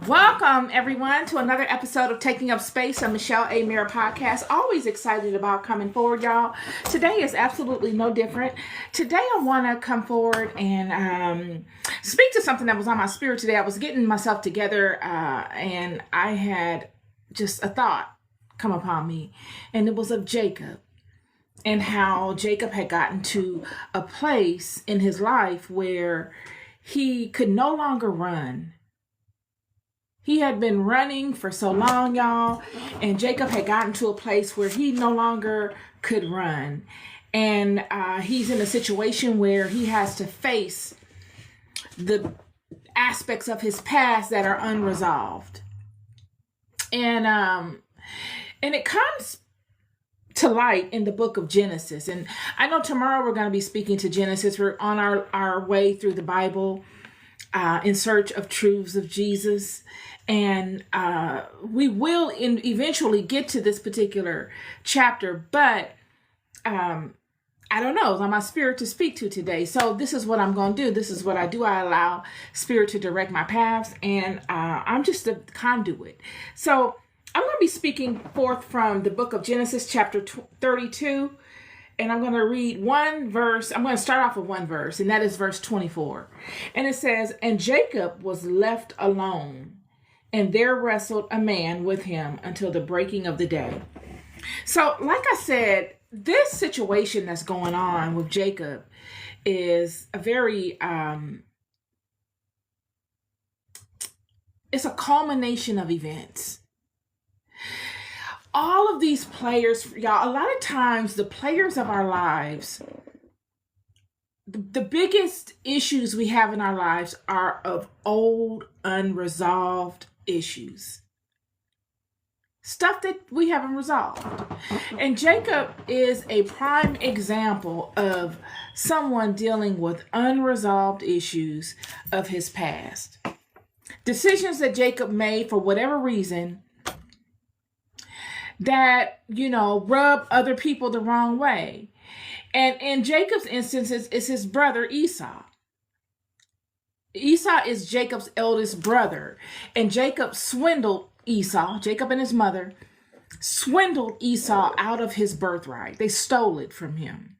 Welcome, everyone, to another episode of Taking Up Space on Michelle A. Mira podcast. Always excited about coming forward, y'all. Today is absolutely no different. Today, I want to come forward and speak to something that was on my spirit today. I was getting myself together and I had just a thought come upon me, and it was of Jacob and how Jacob had gotten to a place in his life where he could no longer run. He had been running for so long, y'all, and Jacob had gotten to a place where he no longer could run. And he's in a situation where he has to face the aspects of his past that are unresolved. And it comes to light in the book of Genesis. And I know tomorrow we're going to be speaking to Genesis. We're on our way through the Bible in search of truths of Jesus. And we will eventually get to this particular chapter, but I don't know. It's on my spirit to speak to today. So this is what I'm going to do. This is what I do. I allow spirit to direct my paths, and I'm just a conduit. So I'm going to be speaking forth from the book of Genesis, chapter 32. And I'm going to read one verse. I'm going to start off with one verse, and that is verse 24. And it says, "And Jacob was left alone, and there wrestled a man with him until the breaking of the day." So, like I said, this situation that's going on with Jacob is a very, it's a culmination of events. All of these players, y'all, a lot of times the players of our lives, the biggest issues we have in our lives are of old, unresolved issues. Stuff that we haven't resolved. And Jacob is a prime example of someone dealing with unresolved issues of his past. Decisions that Jacob made for whatever reason that, rub other people the wrong way. And in Jacob's instance, it's his brother Esau. Esau is Jacob's eldest brother. And Jacob swindled Esau, Jacob and his mother, swindled Esau out of his birthright. They stole it from him.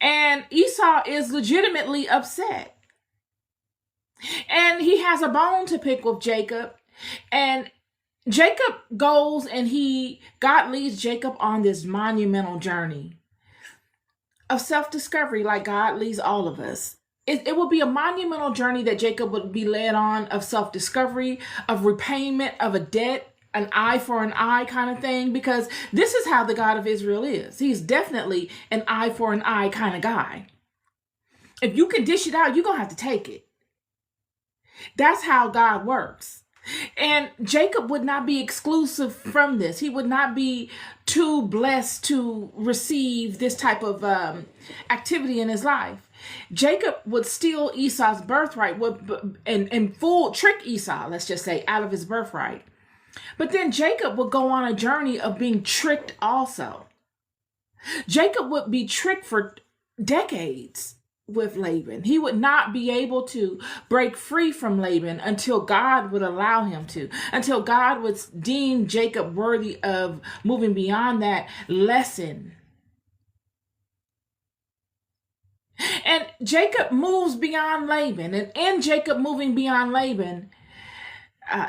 And Esau is legitimately upset. And he has a bone to pick with Jacob. And Jacob goes and God leads Jacob on this monumental journey of self-discovery, like God leads all of us. It will be a monumental journey that Jacob would be led on, of self-discovery, of repayment of a debt, an eye for an eye kind of thing, because this is how the God of Israel is. He's definitely an eye for an eye kind of guy. If you can dish it out, you're going to have to take it. That's how God works. And Jacob would not be exclusive from this. He would not be too blessed to receive this type of activity in his life. Jacob would steal Esau's birthright and trick Esau, let's just say, out of his birthright. But then Jacob would go on a journey of being tricked also. Jacob would be tricked for decades with Laban. He would not be able to break free from Laban until God would allow him to, until God would deem Jacob worthy of moving beyond that lesson. And Jacob moves beyond Laban, and in Jacob moving beyond Laban,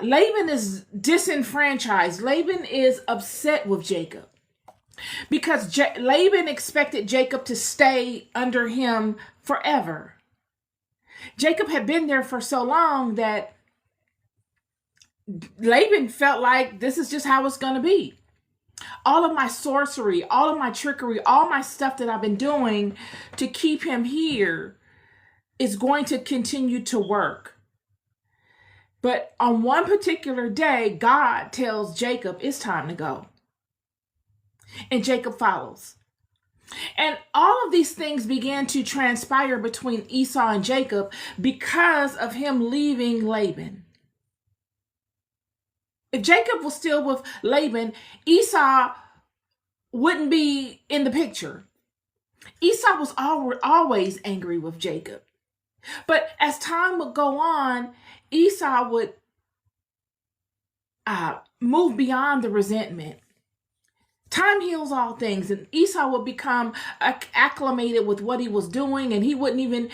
Laban is disenfranchised. Laban is upset with Jacob because Laban expected Jacob to stay under him forever. Jacob had been there for so long that Laban felt like this is just how it's going to be. All of my sorcery, all of my trickery, all my stuff that I've been doing to keep him here is going to continue to work. But on one particular day, God tells Jacob it's time to go. And Jacob follows. And all of these things began to transpire between Esau and Jacob because of him leaving Laban. If Jacob was still with Laban, Esau wouldn't be in the picture. Esau was always angry with Jacob. But as time would go on, Esau would move beyond the resentment. Time heals all things, and Esau would become acclimated with what he was doing, and he wouldn't even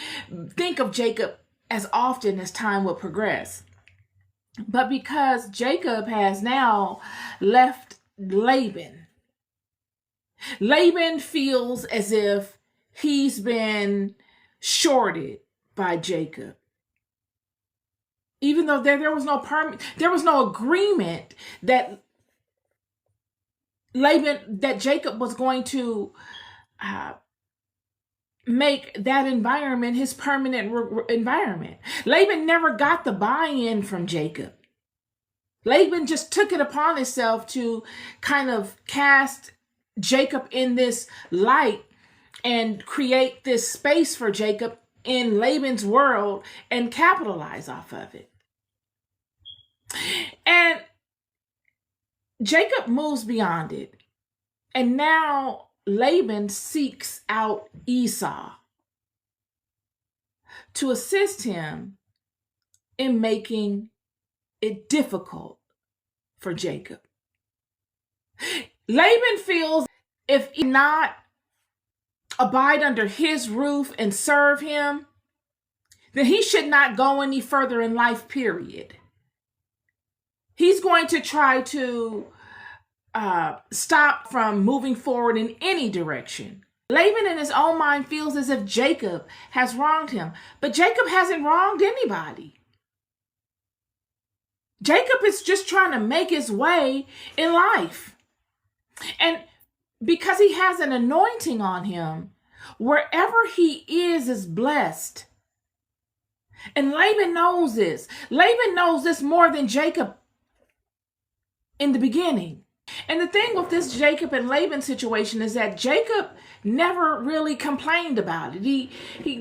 think of Jacob as often as time would progress. But because Jacob has now left Laban, Laban feels as if he's been shorted by Jacob. Even though there was no agreement that Jacob was going to make that environment his permanent environment. Laban never got the buy-in from Jacob. Laban just took it upon himself to kind of cast Jacob in this light and create this space for Jacob in Laban's world and capitalize off of it. And Jacob moves beyond it. And now Laban seeks out Esau to assist him in making it difficult for Jacob. Laban feels if he not abide under his roof and serve him, then he should not go any further in life, period. He's going to try to stop from moving forward in any direction. Laban in his own mind feels as if Jacob has wronged him, but Jacob hasn't wronged anybody. Jacob is just trying to make his way in life. And because he has an anointing on him, wherever he is blessed. And Laban knows this. Laban knows this more than Jacob in the beginning. And the thing with this Jacob and Laban situation is that Jacob never really complained about it. He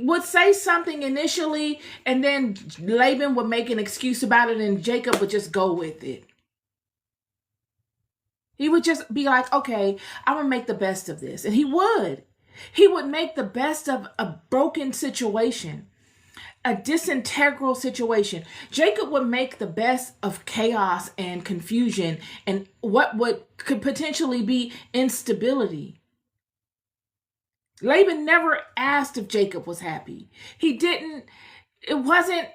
would say something initially, and then Laban would make an excuse about it, and Jacob would just go with it. He would just be like, okay, I'm going to make the best of this. And he would. He would make the best of a broken situation, a disintegral situation. Jacob would make the best of chaos and confusion and what could potentially be instability. Laban never asked if Jacob was happy. It wasn't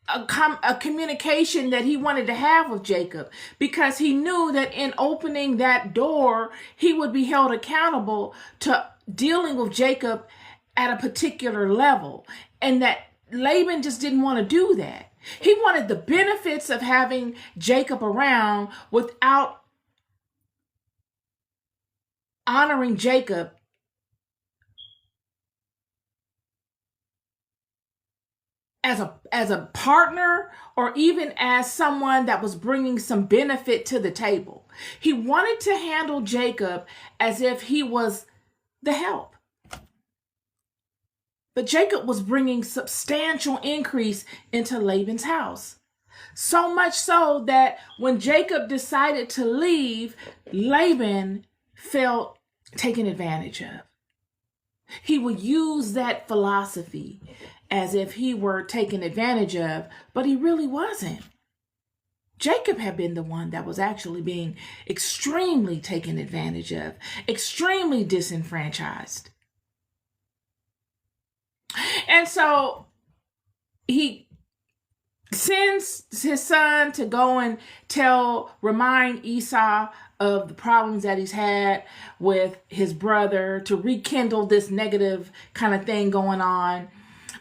a communication that he wanted to have with Jacob, because he knew that in opening that door, he would be held accountable to dealing with Jacob at a particular level, and that Laban just didn't want to do that. He wanted the benefits of having Jacob around without honoring Jacob as a partner, or even as someone that was bringing some benefit to the table. He wanted to handle Jacob as if he was the help. But Jacob was bringing substantial increase into Laban's house. So much so that when Jacob decided to leave, Laban felt taken advantage of. He would use that philosophy as if he were taken advantage of, but he really wasn't. Jacob had been the one that was actually being extremely taken advantage of, extremely disenfranchised. And so he sends his son to go and remind Esau of the problems that he's had with his brother, to rekindle this negative kind of thing going on,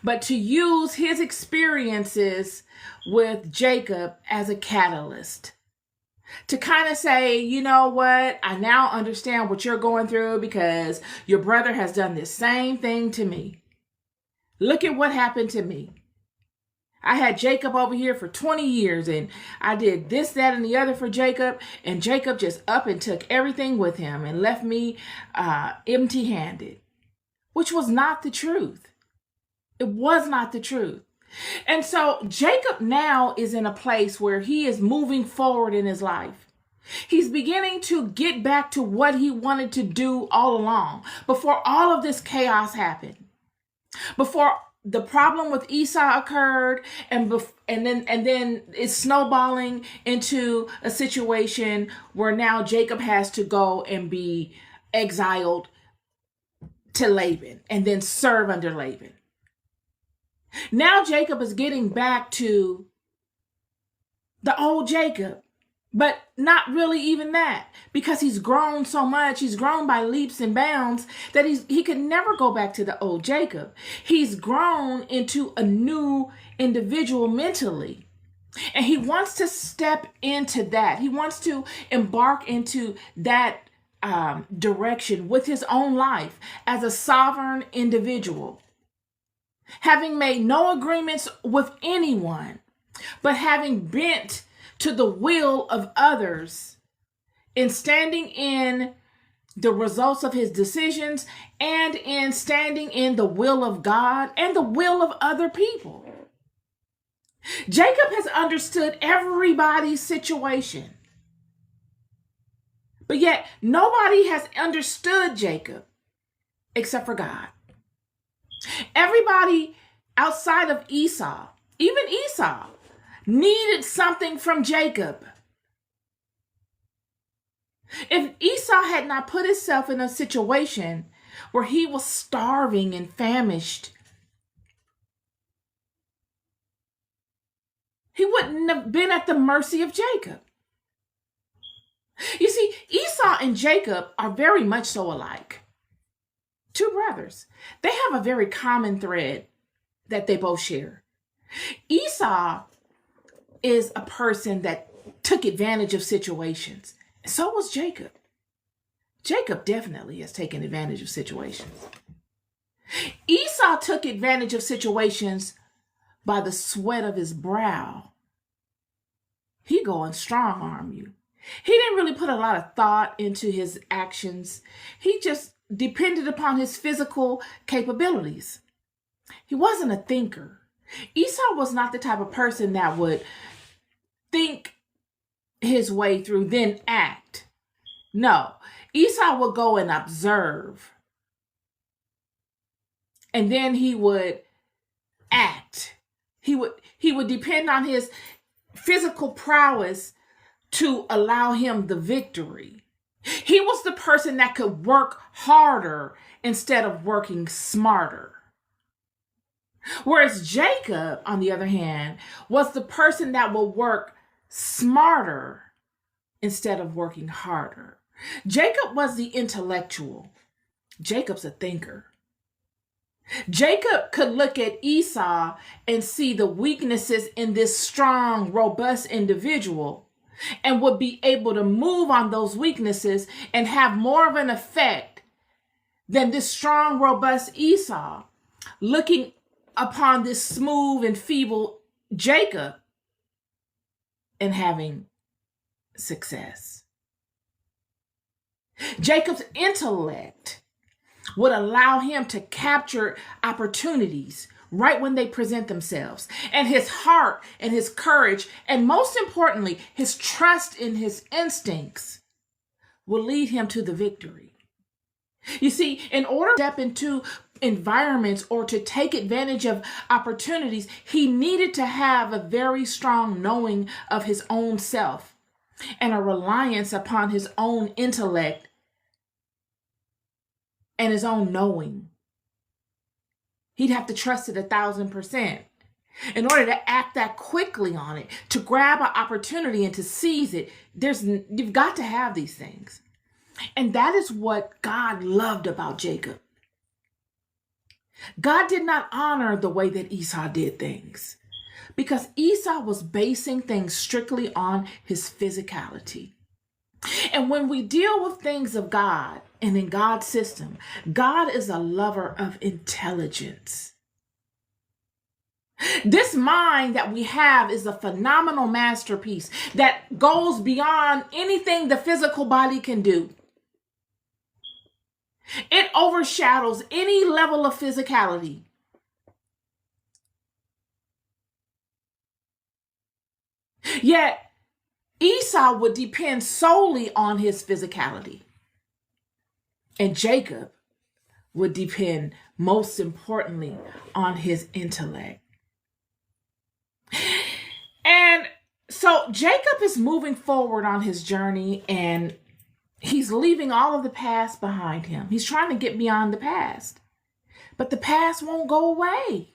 but to use his experiences with Jacob as a catalyst. To kind of say, you know what, I now understand what you're going through because your brother has done the same thing to me. Look at what happened to me. I had Jacob over here for 20 years and I did this, that, and the other for Jacob. And Jacob just up and took everything with him and left me empty-handed, which was not the truth. It was not the truth. And so Jacob now is in a place where he is moving forward in his life. He's beginning to get back to what he wanted to do all along, before all of this chaos happened. Before the problem with Esau occurred, and then it's snowballing into a situation where now Jacob has to go and be exiled to Laban and then serve under Laban. Now Jacob is getting back to the old Jacob, but not really even that, because he's grown so much. He's grown by leaps and bounds that he could never go back to the old Jacob. He's grown into a new individual mentally, and he wants to step into that. He wants to embark into that direction with his own life as a sovereign individual, having made no agreements with anyone, but having bent to the will of others in standing in the results of his decisions and in standing in the will of God and the will of other people. Jacob has understood everybody's situation, but yet nobody has understood Jacob except for God. Everybody outside of Esau, even Esau, needed something from Jacob. If Esau had not put himself in a situation where he was starving and famished, he wouldn't have been at the mercy of Jacob. You see, Esau and Jacob are very much so alike. Two brothers. They have a very common thread that they both share. Esau is a person that took advantage of situations. So was Jacob. Jacob definitely has taken advantage of situations. Esau took advantage of situations by the sweat of his brow. He go and strong arm you. He didn't really put a lot of thought into his actions. He just depended upon his physical capabilities. He wasn't a thinker. Esau was not the type of person that would think his way through, then act. No, Esau would go and observe, and then he would act. He would depend on his physical prowess to allow him the victory. He was the person that could work harder instead of working smarter. Whereas Jacob, on the other hand, was the person that will work smarter instead of working harder. Jacob was the intellectual. Jacob's a thinker. Jacob could look at Esau and see the weaknesses in this strong, robust individual and would be able to move on those weaknesses and have more of an effect than this strong, robust Esau looking upon this smooth and feeble Jacob and having success. Jacob's intellect would allow him to capture opportunities right when they present themselves. And his heart and his courage, and most importantly, his trust in his instincts will lead him to the victory. You see, in order to step into environments or to take advantage of opportunities, he needed to have a very strong knowing of his own self and a reliance upon his own intellect and his own knowing. He'd have to trust it 1,000%. In order to act that quickly on it, to grab an opportunity and to seize it, you've got to have these things. And that is what God loved about Jacob. God did not honor the way that Esau did things because Esau was basing things strictly on his physicality. And when we deal with things of God and in God's system, God is a lover of intelligence. This mind that we have is a phenomenal masterpiece that goes beyond anything the physical body can do. It overshadows any level of physicality. Yet, Esau would depend solely on his physicality. And Jacob would depend most importantly on his intellect. And so Jacob is moving forward on his journey, and he's leaving all of the past behind him. He's trying to get beyond the past, but the past won't go away.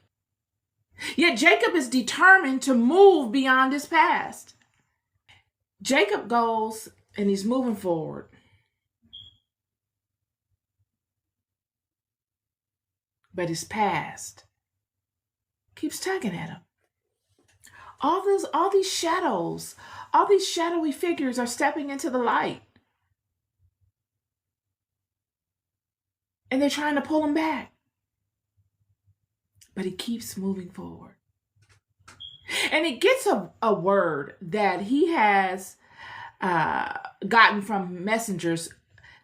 Yet Jacob is determined to move beyond his past. Jacob goes and he's moving forward. But his past keeps tugging at him. All these shadows, all these shadowy figures are stepping into the light. And they're trying to pull him back. But he keeps moving forward. And he gets a word that he has gotten from messengers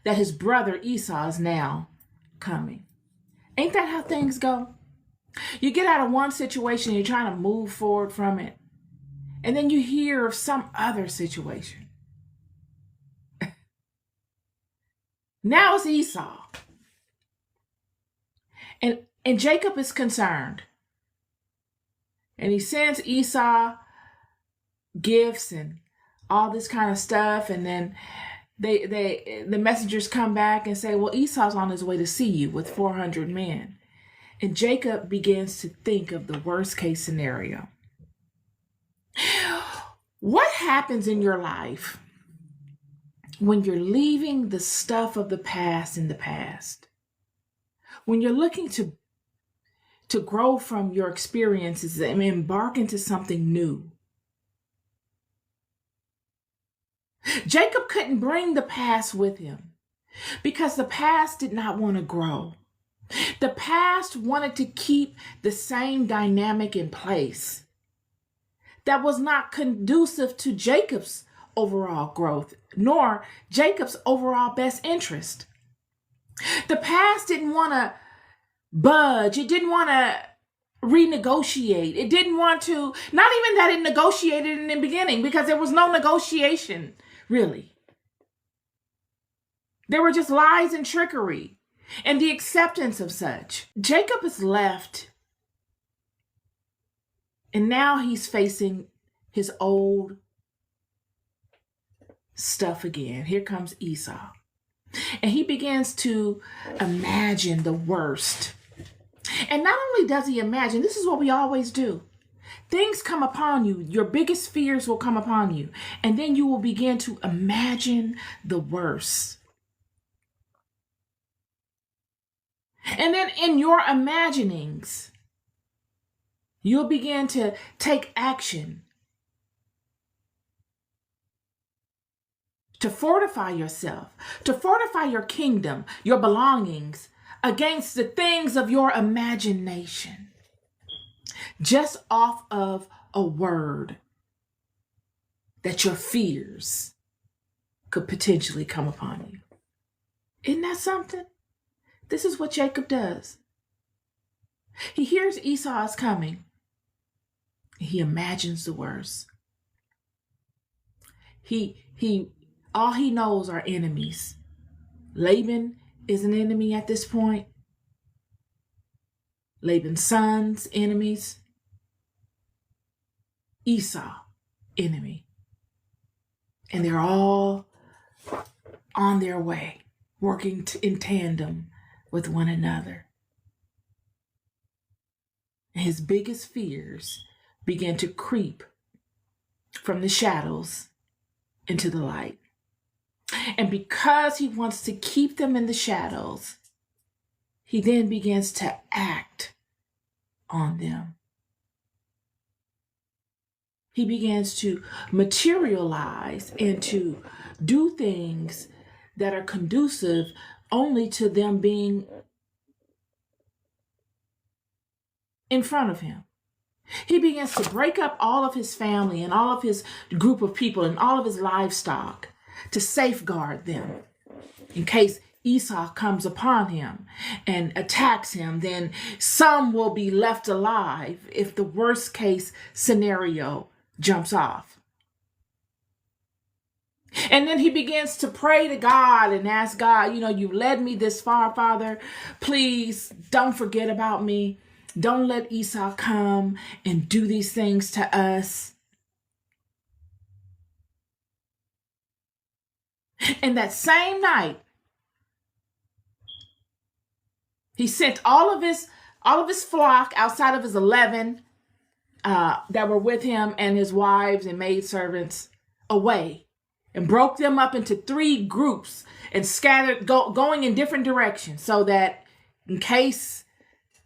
that his brother Esau is now coming. Ain't that how things go? You get out of one situation, you're trying to move forward from it, and then you hear of some other situation. Now it's Esau. And Jacob is concerned. And he sends Esau gifts and all this kind of stuff. And then the messengers come back and say, well, Esau's on his way to see you with 400 men. And Jacob begins to think of the worst case scenario. What happens in your life when you're leaving the stuff of the past in the past? When you're looking to grow from your experiences and embark into something new. Jacob couldn't bring the past with him because the past did not want to grow. The past wanted to keep the same dynamic in place that was not conducive to Jacob's overall growth, nor Jacob's overall best interest. The past didn't want to budge. It didn't want to renegotiate. It didn't want to, not even that it negotiated in the beginning, because there was no negotiation, really. There were just lies and trickery and the acceptance of such. Jacob is left, and now he's facing his old stuff again. Here comes Esau. And he begins to imagine the worst. And not only does he imagine, this is what we always do. Things come upon you. Your biggest fears will come upon you. And then you will begin to imagine the worst. And then in your imaginings, you'll begin to take action to fortify yourself, to fortify your kingdom, your belongings against the things of your imagination, just off of a word that your fears could potentially come upon you. Isn't that something? This is what Jacob does. He hears Esau is coming. He imagines the worst. All he knows are enemies. Laban is an enemy at this point. Laban's sons, enemies. Esau, enemy. And they're all on their way, working in tandem with one another. And his biggest fears begin to creep from the shadows into the light. And because he wants to keep them in the shadows, he then begins to act on them. He begins to materialize and to do things that are conducive only to them being in front of him. He begins to break up all of his family and all of his group of people and all of his livestock to safeguard them in case Esau comes upon him and attacks him. Then some will be left alive if the worst case scenario jumps off. And then he begins to pray to God and ask God, you led me this far, Father. Please don't forget about me. Don't let Esau come and do these things to us. And that same night, he sent all of his flock outside of his 11 that were with him and his wives and maidservants away, and broke them up into 3 groups and scattered, going in different directions, so that in case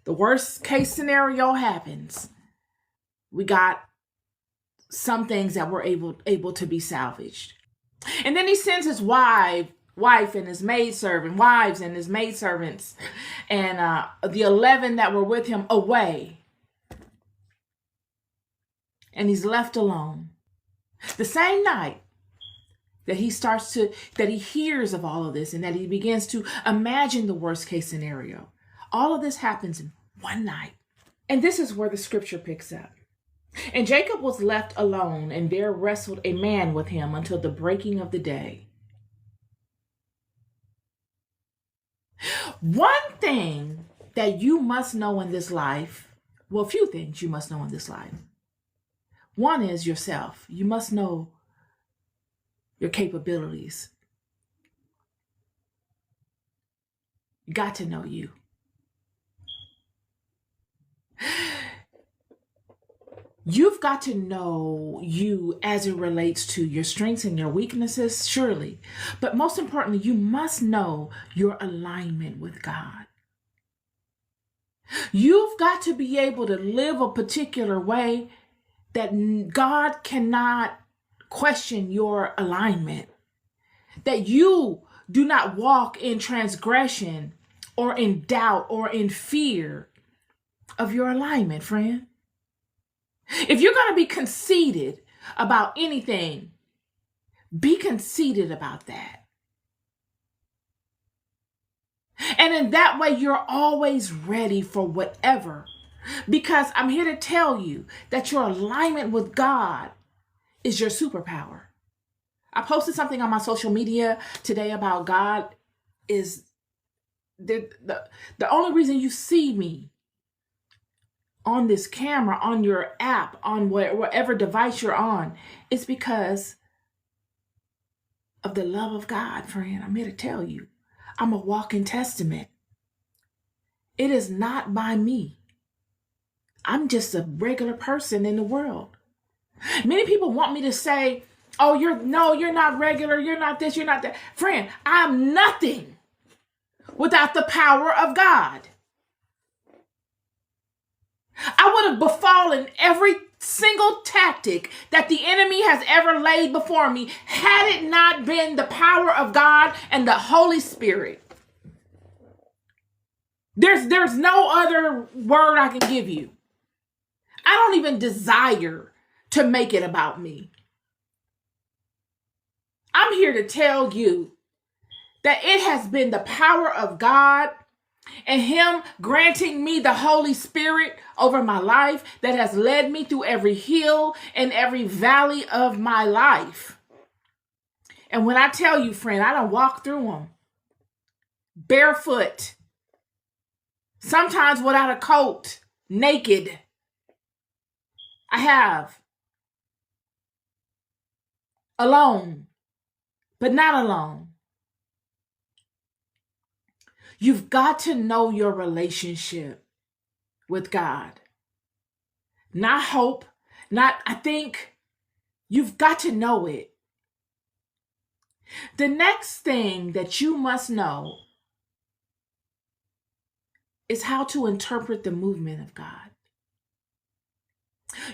the worst case scenario happens, we got some things that were able to be salvaged. And then he sends his wife and his wives and his maidservants, and the 11 that were with him away. And he's left alone. The same night that he hears of all of this, and that he begins to imagine the worst case scenario. All of this happens in one night. And this is where the scripture picks up. And Jacob was left alone, and there wrestled a man with him until the breaking of the day. One thing that you must know in this life, well, a few things you must know in this life. One is yourself. You must know your capabilities. You got to know you. You've got to know you as it relates to your strengths and your weaknesses, surely. But most importantly, you must know your alignment with God. You've got to be able to live a particular way that God cannot question your alignment. That you do not walk in transgression or in doubt or in fear of your alignment, friend. If you're going to be conceited about anything, be conceited about that. And in that way, you're always ready for whatever. Because I'm here to tell you that your alignment with God is your superpower. I posted something on my social media today about God is the only reason you see me on this camera, on your app, on whatever device you're on, is because of the love of God, friend. I'm here to tell you, I'm a walking testament. It is not by me. I'm just a regular person in the world. Many people want me to say, oh, you're not regular. You're not this, you're not that. Friend, I'm nothing without the power of God. I would have befallen every single tactic that the enemy has ever laid before me had it not been the power of God and the Holy Spirit. There's no other word I can give you. I don't even desire to make it about me. I'm here to tell you that it has been the power of God and Him granting me the Holy Spirit over my life that has led me through every hill and every valley of my life. And when I tell you, friend, I don't walk through them barefoot, sometimes without a coat, naked. I have. Alone, but not alone. You've got to know your relationship with God. Not hope, not I think. You've got to know it. The next thing that you must know is how to interpret the movement of God.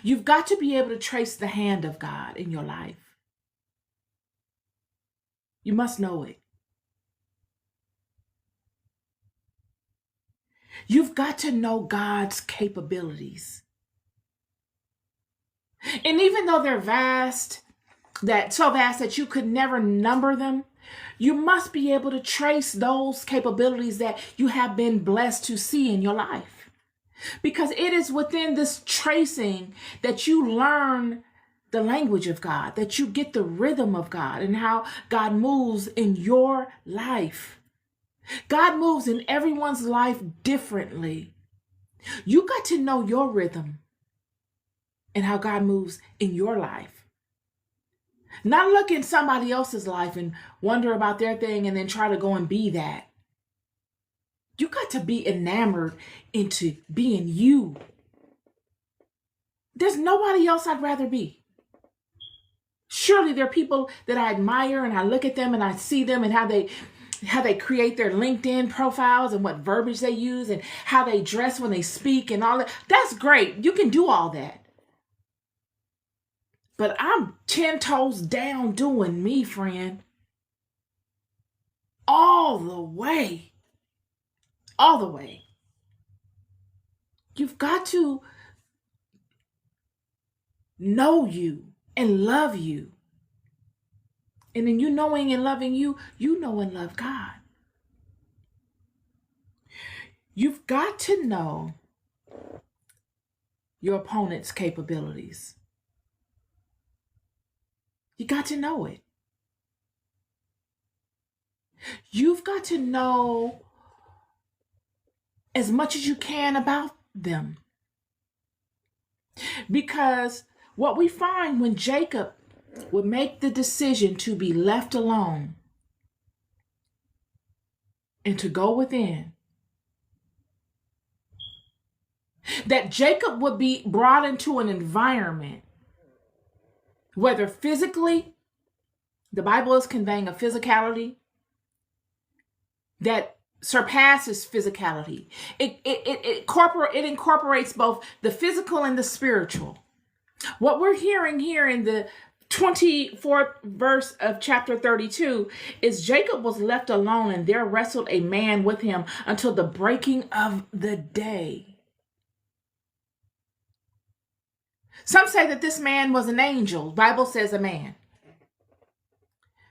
You've got to be able to trace the hand of God in your life. You must know it. You've got to know God's capabilities. And even though they're so vast that you could never number them, you must be able to trace those capabilities that you have been blessed to see in your life. Because it is within this tracing that you learn the language of God, that you get the rhythm of God and how God moves in your life. God moves in everyone's life differently. You got to know your rhythm and how God moves in your life. Not look in somebody else's life and wonder about their thing and then try to go and be that. You got to be enamored into being you. There's nobody else I'd rather be. Surely there are people that I admire and I look at them and I see them and how they create their LinkedIn profiles and what verbiage they use and how they dress when they speak and all that. That's great. You can do all that. But I'm 10 toes down doing me, friend. All the way. All the way. You've got to know you and love you. And in you knowing and loving you, you know and love God. You've got to know your opponent's capabilities. You got to know it. You've got to know as much as you can about them. Because what we find when Jacob would make the decision to be left alone and to go within, that Jacob would be brought into an environment, whether physically, the Bible is conveying a physicality that surpasses physicality. It incorporates both the physical and the spiritual. What we're hearing here in the 24th verse of chapter 32 is Jacob was left alone and there wrestled a man with him until the breaking of the day. Some say that this man was an angel. The Bible says a man.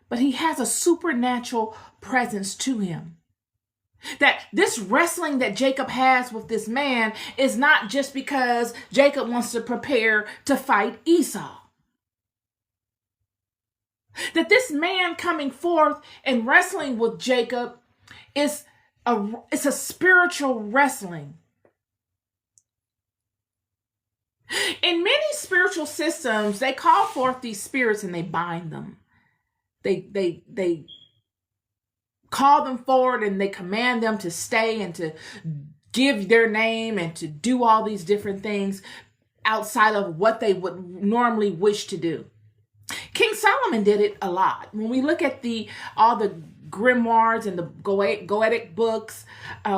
But he has a supernatural presence to him. That this wrestling that Jacob has with this man is not just because Jacob wants to prepare to fight Esau. That this man coming forth and wrestling with Jacob is it's a spiritual wrestling. In many spiritual systems, they call forth these spirits and they bind them. They call them forward and they command them to stay and to give their name and to do all these different things outside of what they would normally wish to do. King Solomon did it a lot. When we look at all the grimoires and the Goetic books,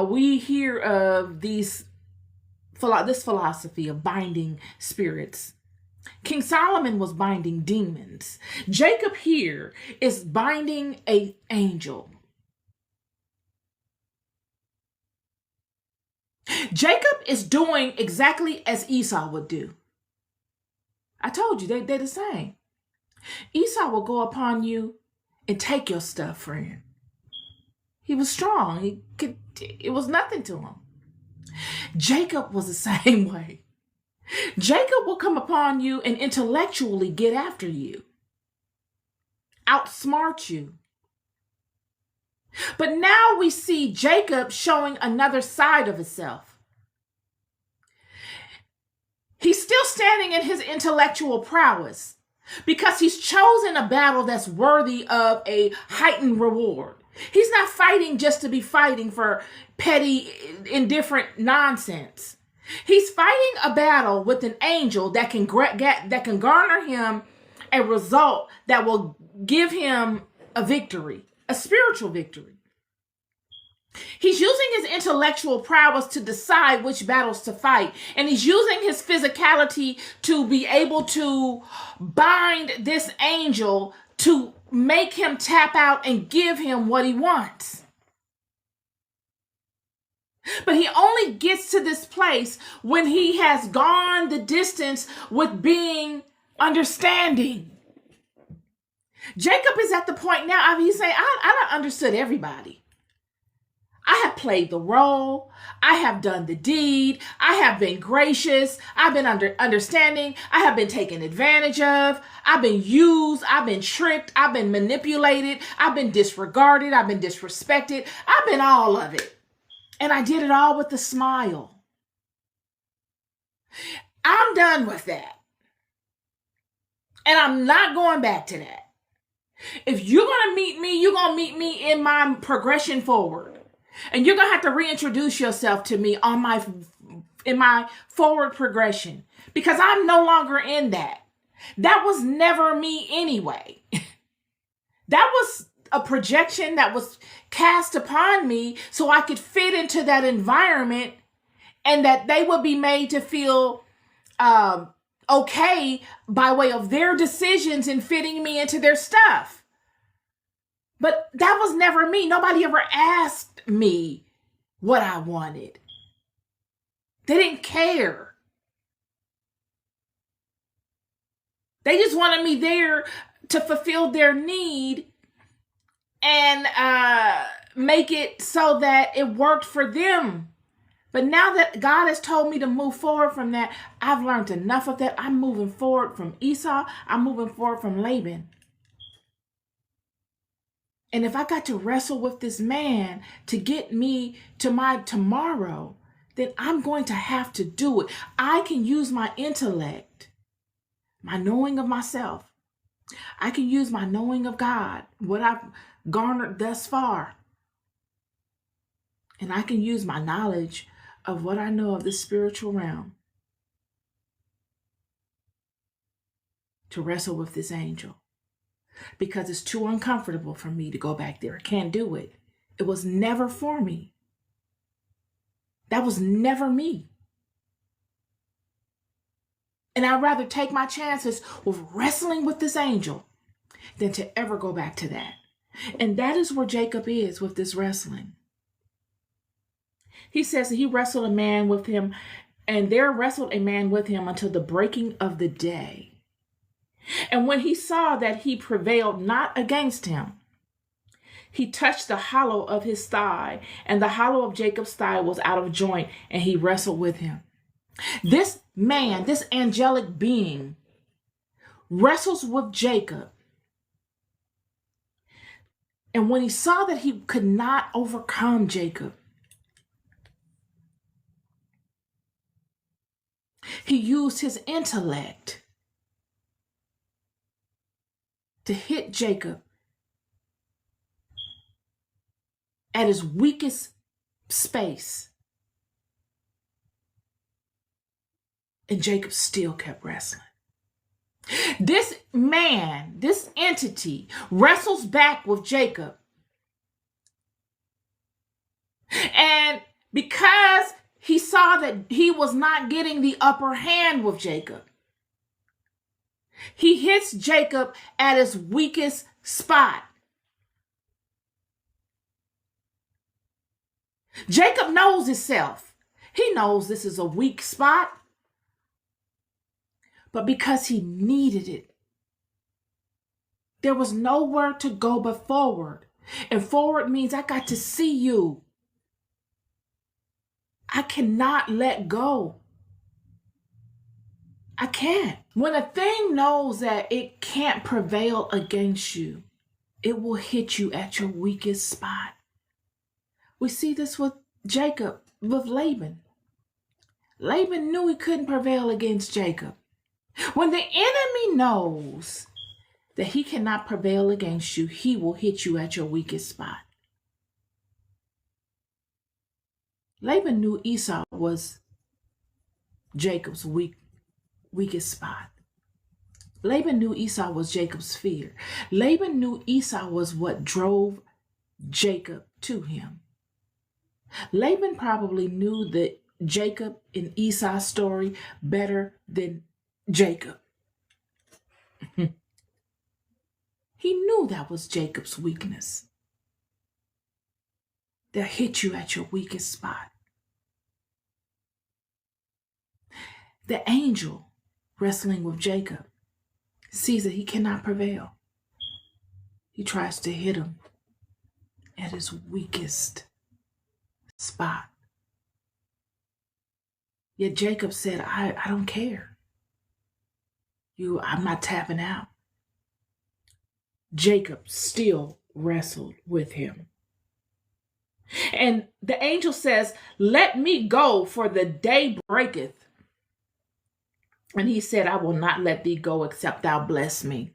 we hear of this philosophy of binding spirits. King Solomon was binding demons. Jacob here is binding an angel. Jacob is doing exactly as Esau would do. I told you, they're the same. Esau will go upon you and take your stuff, friend. He was strong. It was nothing to him. Jacob was the same way. Jacob will come upon you and intellectually get after you, outsmart you. But now we see Jacob showing another side of himself. He's still standing in his intellectual prowess because he's chosen a battle that's worthy of a heightened reward. He's not fighting just to be fighting for petty, indifferent nonsense. He's fighting a battle with an angel that can garner him a result that will give him a victory, a spiritual victory. He's using his intellectual prowess to decide which battles to fight. And he's using his physicality to be able to bind this angel to make him tap out and give him what he wants. But he only gets to this place when he has gone the distance with being understanding. Jacob is at the point now, he's saying, I don't understood everybody. I have played the role. I have done the deed. I have been gracious. I've been understanding. I have been taken advantage of. I've been used. I've been tricked. I've been manipulated. I've been disregarded. I've been disrespected. I've been all of it. And I did it all with a smile. I'm done with that. And I'm not going back to that. If you're going to meet me, you're going to meet me in my progression forward. And you're going to have to reintroduce yourself to me in my forward progression, because I'm no longer in that. That was never me anyway. That was a projection that was cast upon me so I could fit into that environment, and that they would be made to feel okay by way of their decisions in fitting me into their stuff. But that was never me. Nobody ever asked me what I wanted. They didn't care. They just wanted me there to fulfill their need and make it so that it worked for them. But now that God has told me to move forward from that, I've learned enough of that. I'm moving forward from Esau. I'm moving forward from Laban. And if I got to wrestle with this man to get me to my tomorrow, then I'm going to have to do it. I can use my intellect, my knowing of myself. I can use my knowing of God, what I've garnered thus far. And I can use my knowledge of what I know of the spiritual realm to wrestle with this angel, because it's too uncomfortable for me to go back there. I can't do it. It was never for me. That was never me. And I'd rather take my chances with wrestling with this angel than to ever go back to that. And that is where Jacob is with this wrestling. He says that he wrestled a man with him, and there wrestled a man with him until the breaking of the day. And when he saw that he prevailed not against him, he touched the hollow of his thigh, and the hollow of Jacob's thigh was out of joint, and he wrestled with him. This man, this angelic being, wrestles with Jacob. And when he saw that he could not overcome Jacob, he used his intellect to hit Jacob at his weakest space. And Jacob still kept wrestling. This man, this entity, wrestles back with Jacob. And because he saw that he was not getting the upper hand with Jacob, he hits Jacob at his weakest spot. Jacob knows himself. He knows this is a weak spot. But because he needed it, there was nowhere to go but forward. And forward means I got to see you. I cannot let go. I can't. When a thing knows that it can't prevail against you, it will hit you at your weakest spot. We see this with Jacob, with Laban. Laban knew he couldn't prevail against Jacob. When the enemy knows that he cannot prevail against you, he will hit you at your weakest spot. Laban knew Esau was Jacob's weakest spot. Laban knew Esau was Jacob's fear. Laban knew Esau was what drove Jacob to him. Laban probably knew that Jacob in Esau's story better than Jacob. He knew that was Jacob's weakness. They'll hit you at your weakest spot. The angel wrestling with Jacob sees that he cannot prevail. He tries to hit him at his weakest spot. Yet Jacob said, I don't care. I'm not tapping out. Jacob still wrestled with him. And the angel says, let me go, for the day breaketh. And he said, I will not let thee go except thou bless me.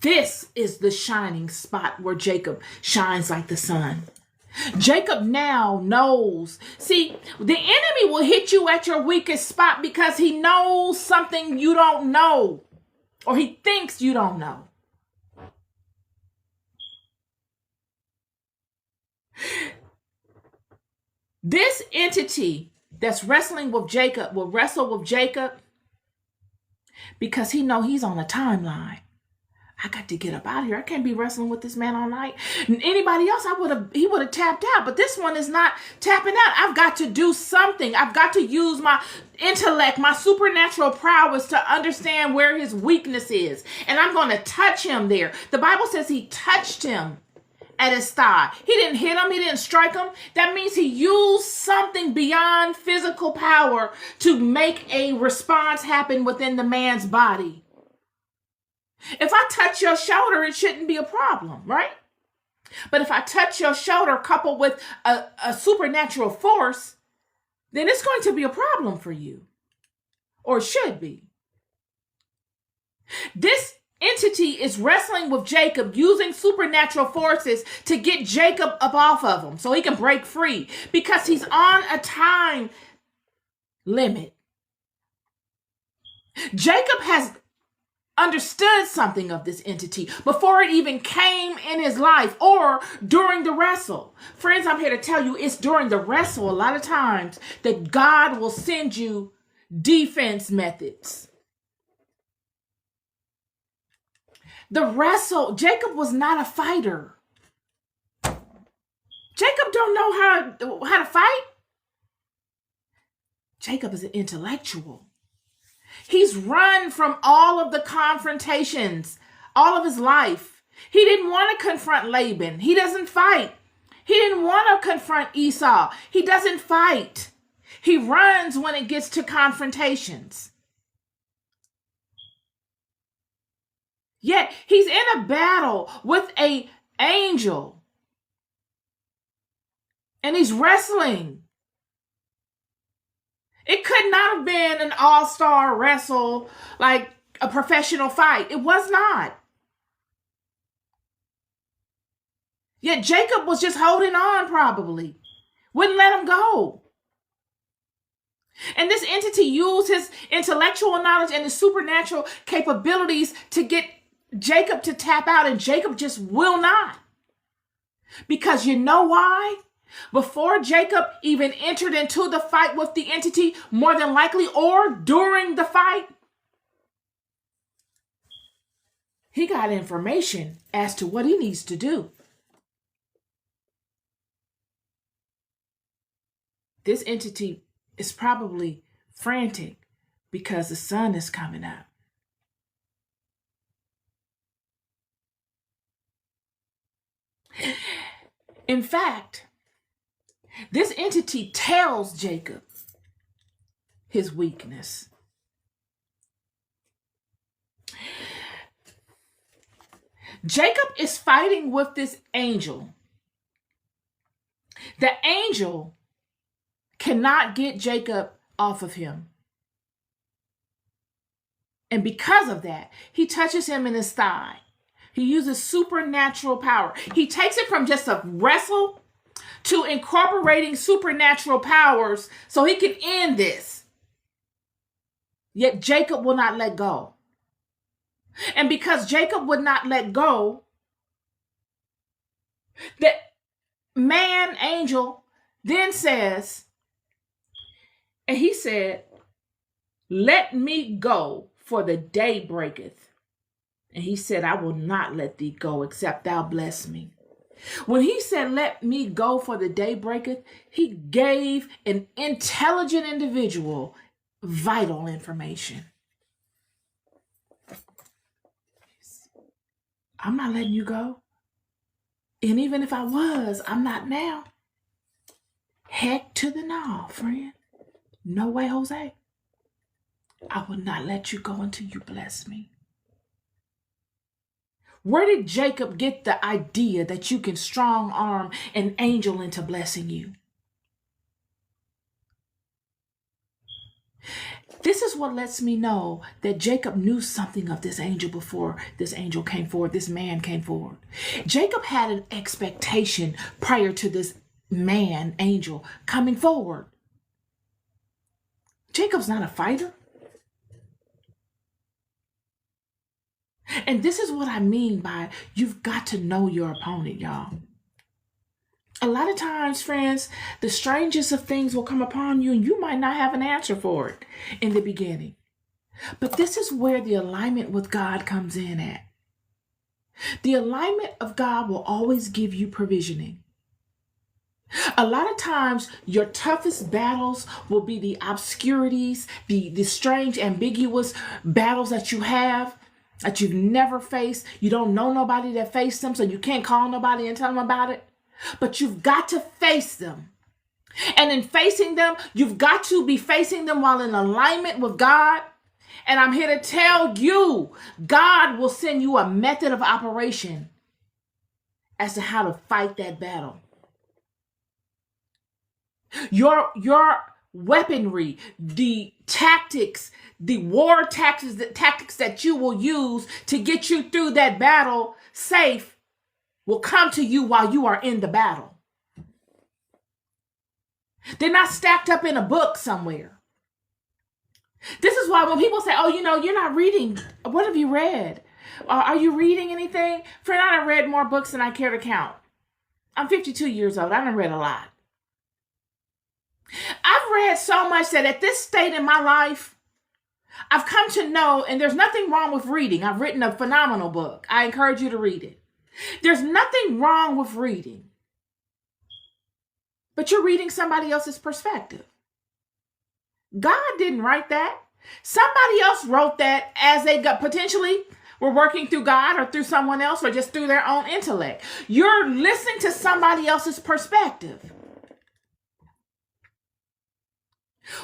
This is the shining spot where Jacob shines like the sun. Jacob now knows. See, the enemy will hit you at your weakest spot because he knows something you don't know, or he thinks you don't know. This entity that's wrestling with Jacob will wrestle with Jacob because he know he's on a timeline. I got to get up out of here. I can't be wrestling with this man all night. Anybody else, he would have tapped out. But this one is not tapping out. I've got to do something. I've got to use my intellect, my supernatural prowess to understand where his weakness is. And I'm going to touch him there. The Bible says he touched him at his thigh. He didn't hit him. He didn't strike him. That means he used something beyond physical power to make a response happen within the man's body. If I touch your shoulder, it shouldn't be a problem, right? But if I touch your shoulder coupled with a supernatural force, then it's going to be a problem for you, or it should be. This entity is wrestling with Jacob, using supernatural forces to get Jacob up off of him so he can break free, because he's on a time limit. Jacob has understood something of this entity before it even came in his life or during the wrestle. Friends, I'm here to tell you, it's during the wrestle a lot of times that God will send you defense methods. The wrestle, Jacob was not a fighter. Jacob don't know how to fight. Jacob is an intellectual. He's run from all of the confrontations all of his life. He didn't want to confront Laban. He doesn't fight. He didn't want to confront Esau. He doesn't fight. He runs when it gets to confrontations. Yet he's in a battle with an angel. And he's wrestling. It could not have been an all-star wrestle, like a professional fight. It was not. Yet Jacob was just holding on probably. Wouldn't let him go. And this entity used his intellectual knowledge and his supernatural capabilities to get Jacob to tap out, and Jacob just will not. Because you know why? Before Jacob even entered into the fight with the entity, more than likely, or during the fight, he got information as to what he needs to do. This entity is probably frantic because the sun is coming up. In fact, this entity tells Jacob his weakness. Jacob is fighting with this angel. The angel cannot get Jacob off of him. And because of that, he touches him in his thigh. He uses supernatural power. He takes it from just a wrestle to incorporating supernatural powers so he can end this. Yet Jacob will not let go. And because Jacob would not let go, the man angel then says, and he said, let me go, for the day breaketh. And he said, I will not let thee go except thou bless me. When he said, let me go, for the day breaketh, he gave an intelligent individual vital information. I'm not letting you go. And even if I was, I'm not now. Heck to the no, friend. No way, Jose. I will not let you go until you bless me. Where did Jacob get the idea that you can strong arm an angel into blessing you? This is what lets me know that Jacob knew something of this angel before this angel came forward, this man came forward. Jacob had an expectation prior to this man, angel, coming forward. Jacob's not a fighter. And this is what I mean by you've got to know your opponent, y'all. A lot of times, friends, the strangest of things will come upon you and you might not have an answer for it in the beginning. But this is where the alignment with God comes in at. The alignment of God will always give you provisioning. A lot of times, your toughest battles will be the obscurities, the strange, ambiguous battles that you have, that you've never faced. You don't know nobody that faced them, so you can't call nobody and tell them about it. But you've got to face them. And in facing them, you've got to be facing them while in alignment with God. And I'm here to tell you, God will send you a method of operation as to how to fight that battle. Your weaponry, the tactics, the war tactics that you will use to get you through that battle safe will come to you while you are in the battle. They're not stacked up in a book somewhere. This is why when people say, oh, you're not reading. What have you read? Are you reading anything? Friend, I done read more books than I care to count. I'm 52 years old. I done read a lot. I've read so much that at this state in my life, I've come to know, and there's nothing wrong with reading. I've written a phenomenal book. I encourage you to read it. There's nothing wrong with reading, but you're reading somebody else's perspective. God didn't write that. Somebody else wrote that as they potentially were working through God or through someone else or just through their own intellect. You're listening to somebody else's perspective.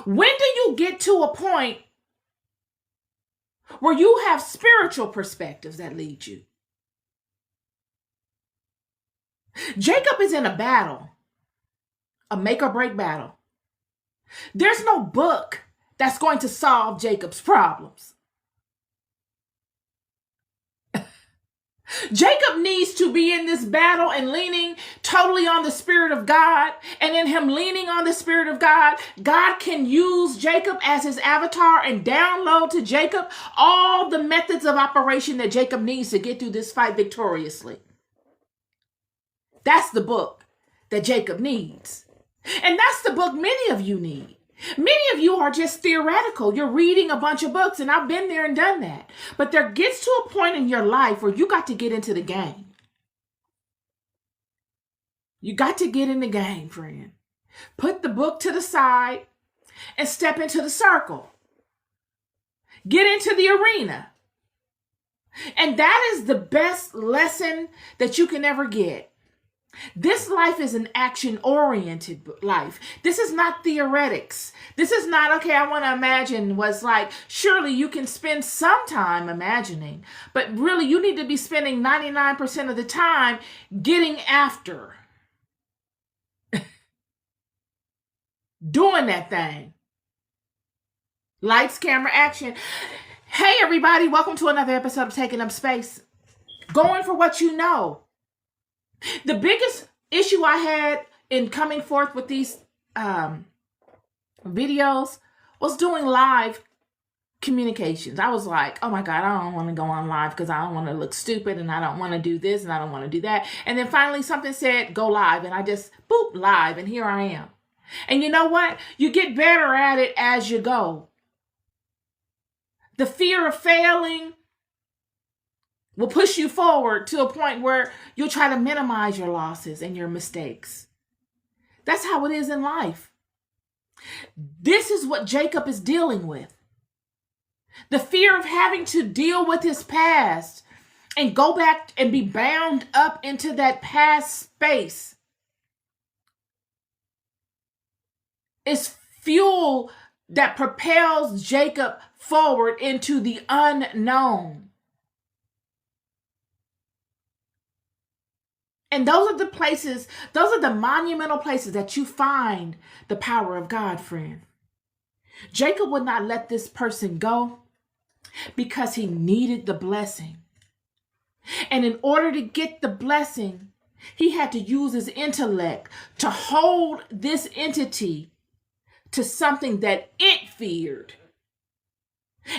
When do you get to a point where you have spiritual perspectives that lead you? Jacob is in a battle, a make or break battle. There's no book that's going to solve Jacob's problems. Jacob needs to be in this battle and leaning totally on the Spirit of God. And in him leaning on the Spirit of God, God can use Jacob as his avatar and download to Jacob all the methods of operation that Jacob needs to get through this fight victoriously. That's the book that Jacob needs. And that's the book many of you need. Many of you are just theoretical. You're reading a bunch of books, and I've been there and done that. But there gets to a point in your life where you got to get into the game. You got to get in the game, friend. Put the book to the side and step into the circle. Get into the arena. And that is the best lesson that you can ever get. This life is an action-oriented life. This is not theoretics. This is not, okay, I want to imagine what's like. Surely you can spend some time imagining, but really you need to be spending 99% of the time getting after. Doing that thing. Lights, camera, action. Hey, everybody. Welcome to another episode of Taking Up Space. Going for what you know. The biggest issue I had in coming forth with these videos was doing live communications. I was like, oh my God, I don't want to go on live because I don't want to look stupid and I don't want to do this and I don't want to do that. And then finally something said, go live. And I just, boop, live. And here I am. And you know what? You get better at it as you go. The fear of failing will push you forward to a point where you'll try to minimize your losses and your mistakes. That's how it is in life. This is what Jacob is dealing with. The fear of having to deal with his past and go back and be bound up into that past space. It's fuel that propels Jacob forward into the unknown. And those are the places, those are the monumental places that you find the power of God, friend. Jacob would not let this person go because he needed the blessing. And in order to get the blessing, he had to use his intellect to hold this entity to something that it feared.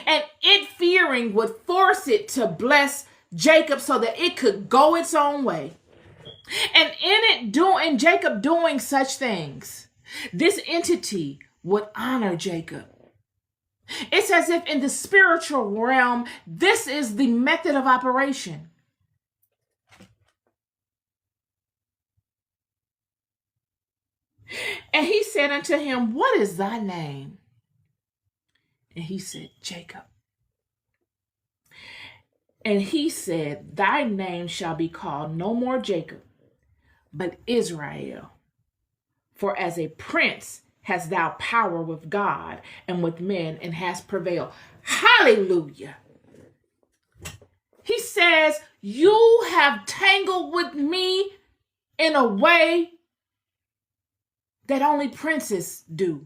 And it fearing would force it to bless Jacob so that it could go its own way. And in Jacob doing such things, this entity would honor Jacob. It's as if in the spiritual realm, this is the method of operation. And he said unto him, what is thy name? And he said, Jacob. And he said, thy name shall be called no more Jacob, but Israel. For as a prince hast thou power with God and with men, and hast prevailed. Hallelujah. He says, you have tangled with me in a way that only princes do.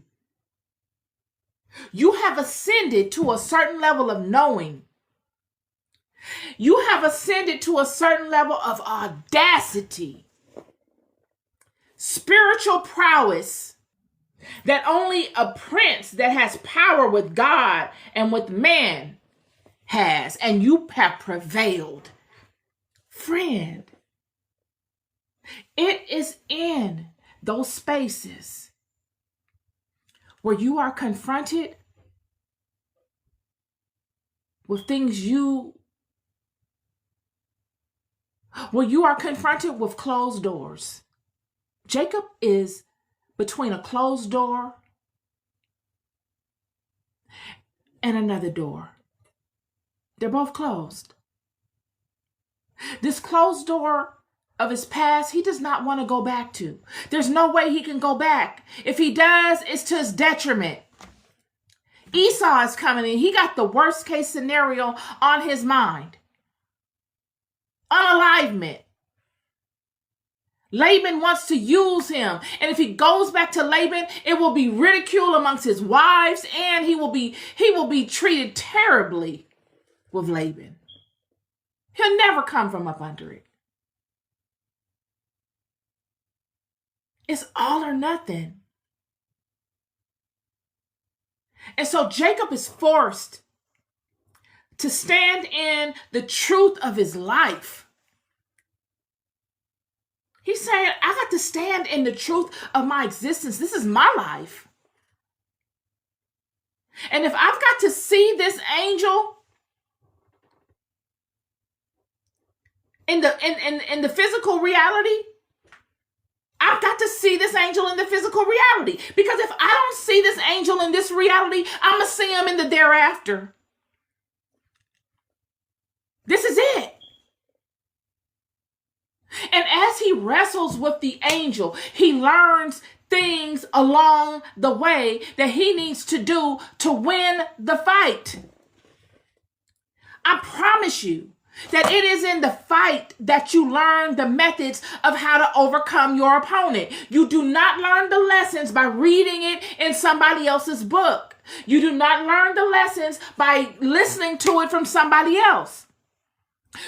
You have ascended to a certain level of knowing. You have ascended to a certain level of audacity, spiritual prowess that only a prince that has power with God and with man has, and you have prevailed. Friend, it is in those spaces where you are confronted with things where you are confronted with closed doors. Jacob is between a closed door and another door. They're both closed. This closed door of his past, he does not want to go back to. There's no way he can go back. If he does, it's to his detriment. Esau is coming in. He got the worst case scenario on his mind. Unalivement. Laban wants to use him. And if he goes back to Laban, it will be ridicule amongst his wives, and he will be treated terribly with Laban. He'll never come from up under it. It's all or nothing. And so Jacob is forced to stand in the truth of his life. He's saying, I got to stand in the truth of my existence. This is my life. And if I've got to see this angel in the physical reality, I've got to see this angel in the physical reality. Because if I don't see this angel in this reality, I'm going to see him in the thereafter. This is it. And as he wrestles with the angel, he learns things along the way that he needs to do to win the fight. I promise you that it is in the fight that you learn the methods of how to overcome your opponent. You do not learn the lessons by reading it in somebody else's book. You do not learn the lessons by listening to it from somebody else.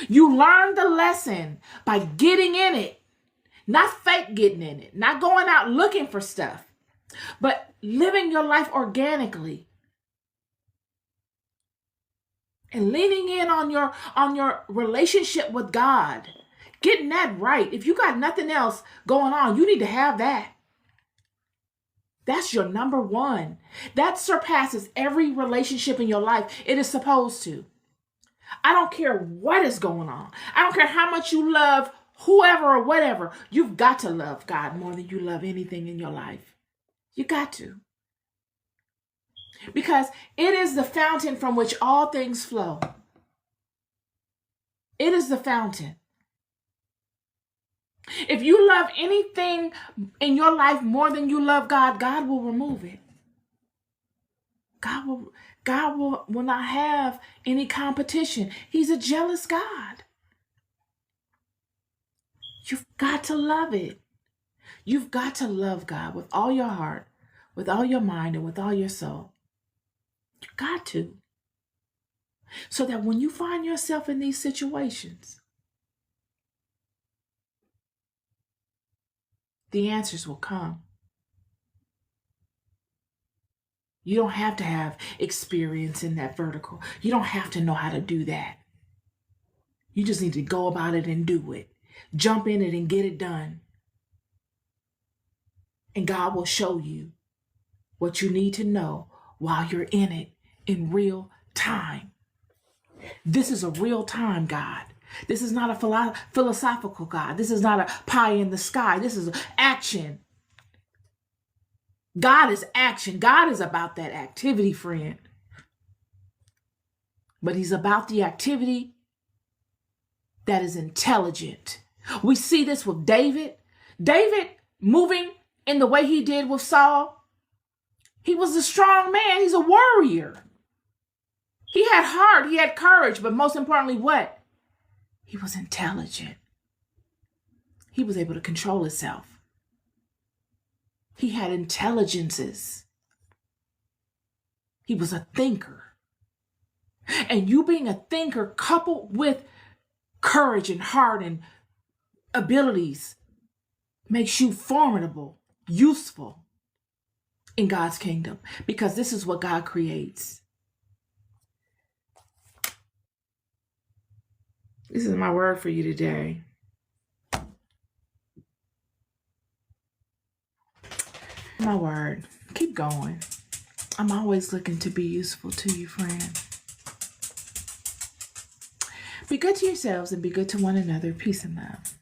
You learn the lesson by getting in it, not fake getting in it, not going out looking for stuff, but living your life organically and leaning in on your relationship with God, getting that right. If you got nothing else going on, you need to have that. That's your number one. That surpasses every relationship in your life. It is supposed to. I don't care what is going on. I don't care how much you love whoever or whatever. You've got to love God more than you love anything in your life. You got to. Because it is the fountain from which all things flow. It is the fountain. If you love anything in your life more than you love God, God will remove it. God will not have any competition. He's a jealous God. You've got to love it. You've got to love God with all your heart, with all your mind, and with all your soul. You've got to. So that when you find yourself in these situations, the answers will come. You don't have to have experience in that vertical. You don't have to know how to do that. You just need to go about it and do it. Jump in it and get it done. And God will show you what you need to know while you're in it in real time. This is a real time God. This is not a philosophical God. This is not a pie in the sky. This is action. God is action. God is about that activity, friend. But he's about the activity that is intelligent. We see this with David. David moving in the way he did with Saul. He was a strong man. He's a warrior. He had heart. He had courage. But most importantly, what? He was intelligent. He was able to control himself. He had intelligences. He was a thinker. And you being a thinker coupled with courage and heart and abilities makes you formidable, useful in God's kingdom, because this is what God creates. This is my word for you today. My word. Keep going. I'm always looking to be useful to you, friend. Be good to yourselves and be good to one another. Peace and love.